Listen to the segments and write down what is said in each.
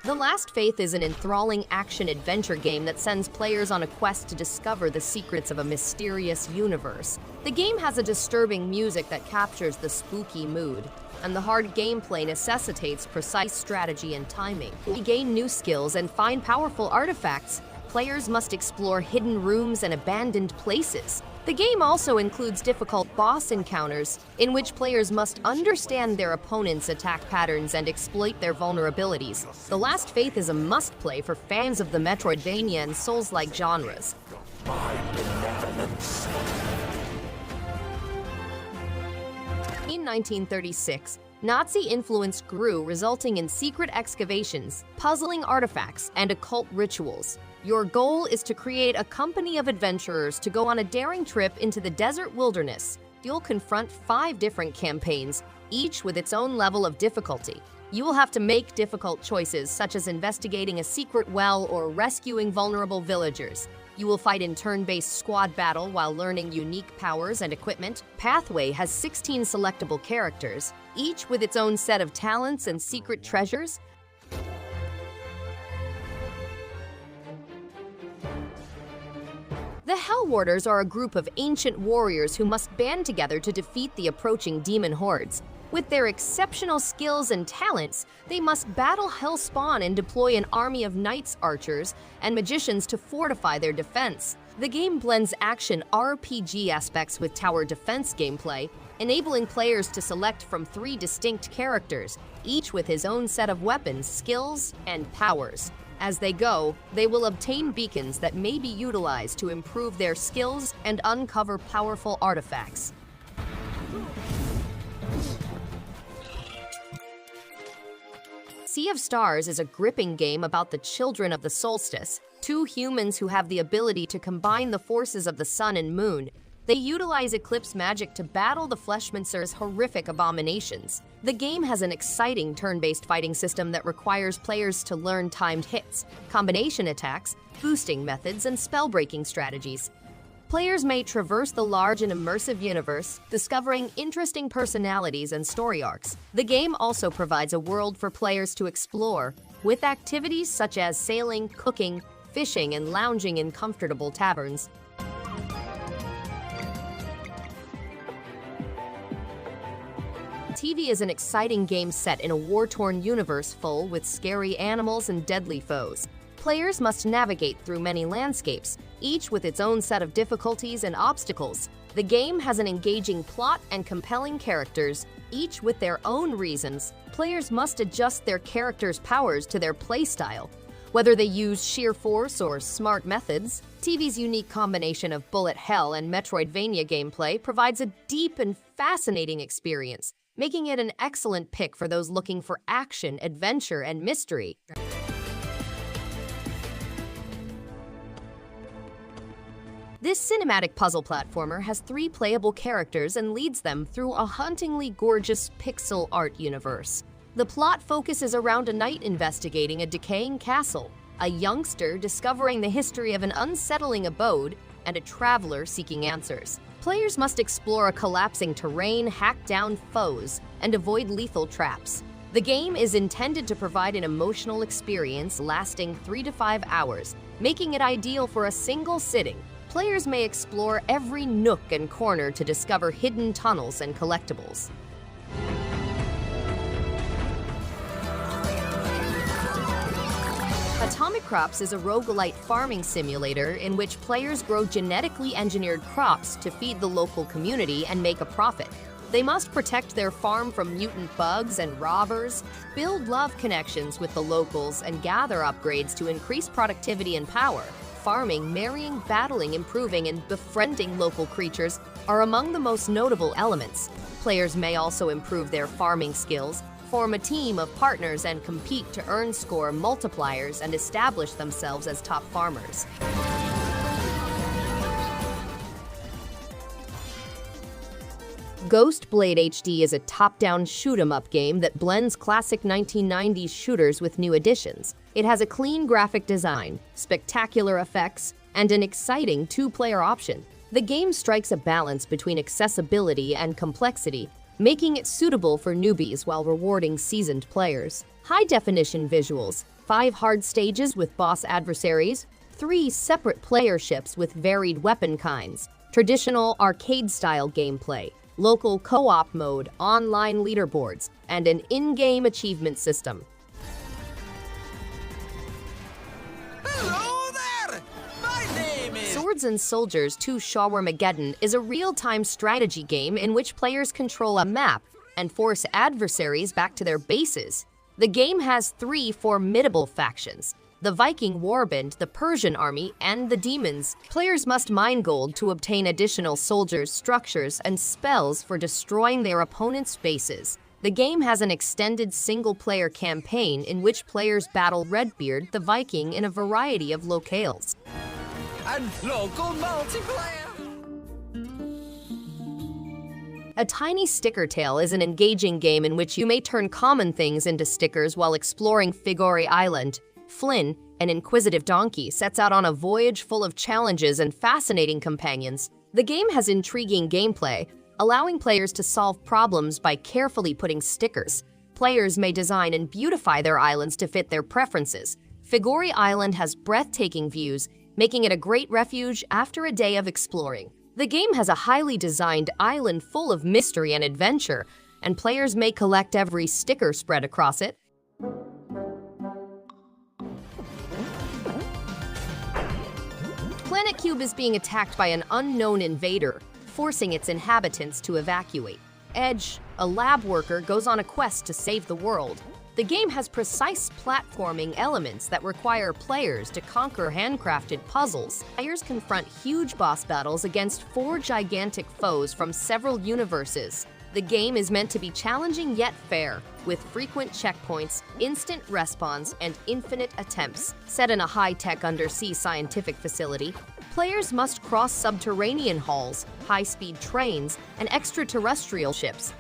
The Last Faith is an enthralling action-adventure game that sends players on a quest to discover the secrets of a mysterious universe. The game has a disturbing music that captures the spooky mood, and the hard gameplay necessitates precise strategy and timing. To gain new skills and find powerful artifacts, players must explore hidden rooms and abandoned places. The game also includes difficult boss encounters, in which players must understand their opponents' attack patterns and exploit their vulnerabilities. The Last Faith is a must-play for fans of the Metroidvania and Souls-like genres. In 1936, Nazi influence grew, resulting in secret excavations, puzzling artifacts, and occult rituals. Your goal is to create a company of adventurers to go on a daring trip into the desert wilderness. You'll confront 5 different campaigns, each with its own level of difficulty. You will have to make difficult choices, such as investigating a secret well or rescuing vulnerable villagers. You will fight in turn-based squad battle while learning unique powers and equipment. Pathway has 16 selectable characters, each with its own set of talents and secret treasures. The Hell Warders are a group of ancient warriors who must band together to defeat the approaching demon hordes. With their exceptional skills and talents, they must battle Hellspawn and deploy an army of knights, archers, and magicians to fortify their defense. The game blends action RPG aspects with tower defense gameplay, enabling players to select from 3 distinct characters, each with his own set of weapons, skills, and powers. As they go, they will obtain beacons that may be utilized to improve their skills and uncover powerful artifacts. Sea of Stars is a gripping game about the children of the solstice, 2 humans who have the ability to combine the forces of the sun and moon. They utilize eclipse magic to battle the Fleshmancer's horrific abominations. The game has an exciting turn-based fighting system that requires players to learn timed hits, combination attacks, boosting methods, and spell-breaking strategies. Players may traverse the large and immersive universe, discovering interesting personalities and story arcs. The game also provides a world for players to explore, with activities such as sailing, cooking, fishing, and lounging in comfortable taverns. TEVI is an exciting game set in a war-torn universe full with scary animals and deadly foes. Players must navigate through many landscapes, each with its own set of difficulties and obstacles. The game has an engaging plot and compelling characters, each with their own reasons. Players must adjust their characters' powers to their playstyle. Whether they use sheer force or smart methods, TEVI's unique combination of bullet hell and Metroidvania gameplay provides a deep and fascinating experience, making it an excellent pick for those looking for action, adventure, and mystery. This cinematic puzzle platformer has 3 playable characters and leads them through a hauntingly gorgeous pixel art universe. The plot focuses around a knight investigating a decaying castle, a youngster discovering the history of an unsettling abode, and a traveler seeking answers. Players must explore a collapsing terrain, hack down foes, and avoid lethal traps. The game is intended to provide an emotional experience lasting 3 to 5 hours, making it ideal for a single sitting. Players may explore every nook and corner to discover hidden tunnels and collectibles. Atomicrops is a roguelite farming simulator in which players grow genetically engineered crops to feed the local community and make a profit. They must protect their farm from mutant bugs and robbers, build love connections with the locals, and gather upgrades to increase productivity and power. Farming, marrying, battling, improving, and befriending local creatures are among the most notable elements. Players may also improve their farming skills, form a team of partners, and compete to earn score multipliers and establish themselves as top farmers. Ghost Blade HD is a top-down shoot-'em-up game that blends classic 1990s shooters with new additions. It has a clean graphic design, spectacular effects, and an exciting 2-player option. The game strikes a balance between accessibility and complexity, making it suitable for newbies while rewarding seasoned players. High-definition visuals, 5 hard stages with boss adversaries, 3 separate player ships with varied weapon kinds, traditional arcade-style gameplay, local co-op mode, online leaderboards, and an in-game achievement system. Hello there! My name is... Swords and Soldiers 2 Shawarmageddon is a real-time strategy game in which players control a map and force adversaries back to their bases. The game has 3 formidable factions: the Viking Warband, the Persian army, and the demons. Players must mine gold to obtain additional soldiers, structures, and spells for destroying their opponent's bases. The game has an extended single-player campaign in which players battle Redbeard, the Viking, in a variety of locales. And local multiplayer! A Tiny Sticker Tale is an engaging game in which you may turn common things into stickers while exploring Figori Island. Flynn, an inquisitive donkey, sets out on a voyage full of challenges and fascinating companions. The game has intriguing gameplay, allowing players to solve problems by carefully putting stickers. Players may design and beautify their islands to fit their preferences. Figori Island has breathtaking views, making it a great refuge after a day of exploring. The game has a highly designed island full of mystery and adventure, and players may collect every sticker spread across it. Planet Cube is being attacked by an unknown invader, forcing its inhabitants to evacuate. Edge, a lab worker, goes on a quest to save the world. The game has precise platforming elements that require players to conquer handcrafted puzzles. Players confront huge boss battles against 4 gigantic foes from several universes. The game is meant to be challenging yet fair, with frequent checkpoints, instant respawns, and infinite attempts. Set in a high-tech undersea scientific facility, players must cross subterranean halls, high-speed trains, and extraterrestrial ships.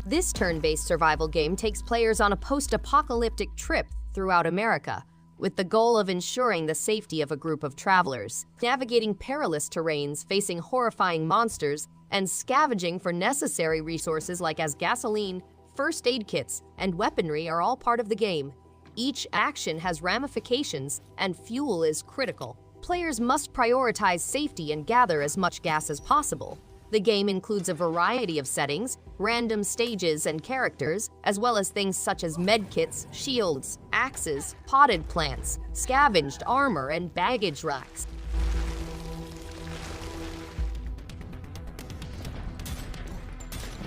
This turn-based survival game takes players on a post-apocalyptic trip throughout America, with the goal of ensuring the safety of a group of travelers, navigating perilous terrains, facing horrifying monsters, and scavenging for necessary resources like gasoline, first aid kits, and weaponry are all part of the game. Each action has ramifications, and fuel is critical. Players must prioritize safety and gather as much gas as possible. The game includes a variety of settings, random stages and characters, as well as things such as medkits, shields, axes, potted plants, scavenged armor, and baggage racks.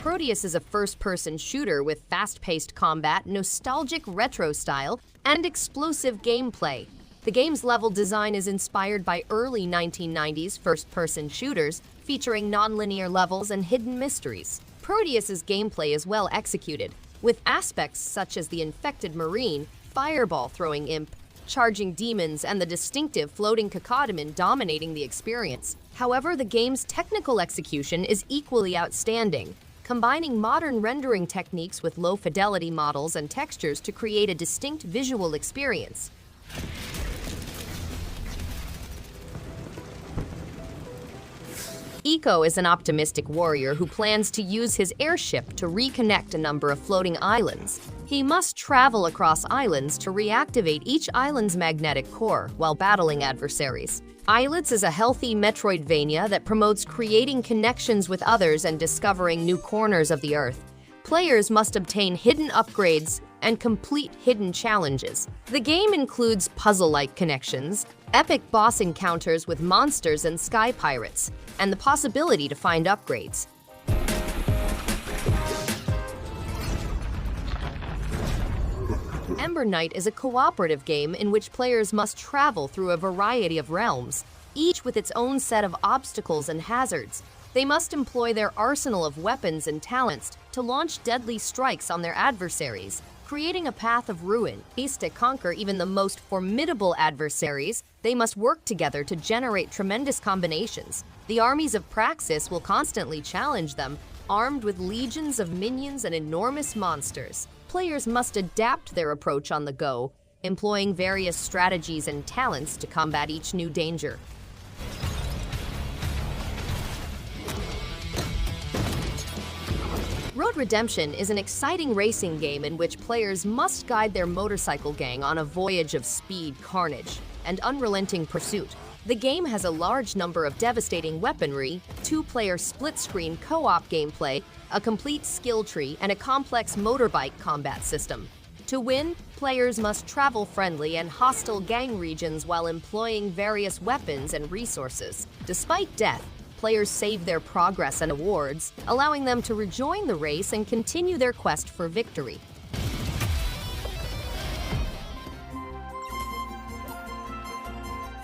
Prodeus is a first-person shooter with fast-paced combat, nostalgic retro style, and explosive gameplay. The game's level design is inspired by early 1990s first-person shooters, featuring non-linear levels and hidden mysteries. Prodeus's gameplay is well executed, with aspects such as the infected marine, fireball-throwing imp, charging demons, and the distinctive floating cacodemon dominating the experience. However, the game's technical execution is equally outstanding, combining modern rendering techniques with low-fidelity models and textures to create a distinct visual experience. Eco is an optimistic warrior who plans to use his airship to reconnect a number of floating islands. He must travel across islands to reactivate each island's magnetic core while battling adversaries. Islets is a healthy Metroidvania that promotes creating connections with others and discovering new corners of the Earth. Players must obtain hidden upgrades and complete hidden challenges. The game includes puzzle-like connections, epic boss encounters with monsters and sky pirates, and the possibility to find upgrades. Ember Knight is a cooperative game in which players must travel through a variety of realms, each with its own set of obstacles and hazards. They must employ their arsenal of weapons and talents to launch deadly strikes on their adversaries, creating a path of ruin. To conquer even the most formidable adversaries, they must work together to generate tremendous combinations. The armies of Praxis will constantly challenge them, armed with legions of minions and enormous monsters. Players must adapt their approach on the go, employing various strategies and talents to combat each new danger. Road Redemption is an exciting racing game in which players must guide their motorcycle gang on a voyage of speed, carnage, and unrelenting pursuit. The game has a large number of devastating weaponry, two-player split-screen co-op gameplay, a complete skill tree, and a complex motorbike combat system. To win, players must travel friendly and hostile gang regions while employing various weapons and resources. Despite death, players save their progress and awards, allowing them to rejoin the race and continue their quest for victory.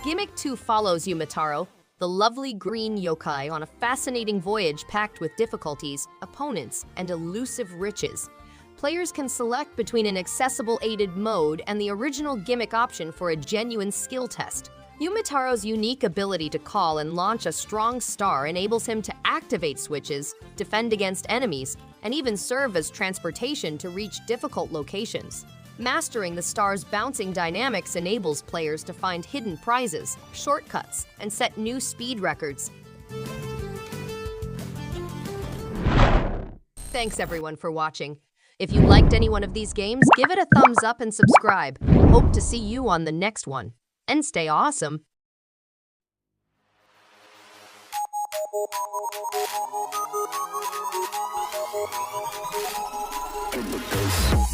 Gimmick 2 follows Yumitaro, the lovely green yokai, on a fascinating voyage packed with difficulties, opponents, and elusive riches. Players can select between an accessible aided mode and the original Gimmick option for a genuine skill test. Yumitaro's unique ability to call and launch a strong star enables him to activate switches, defend against enemies, and even serve as transportation to reach difficult locations. Mastering the star's bouncing dynamics enables players to find hidden prizes, shortcuts, and set new speed records. Thanks everyone for watching. If you liked any one of these games, give it a thumbs up and subscribe. Hope to see you on the next one. And stay awesome! Prodeus.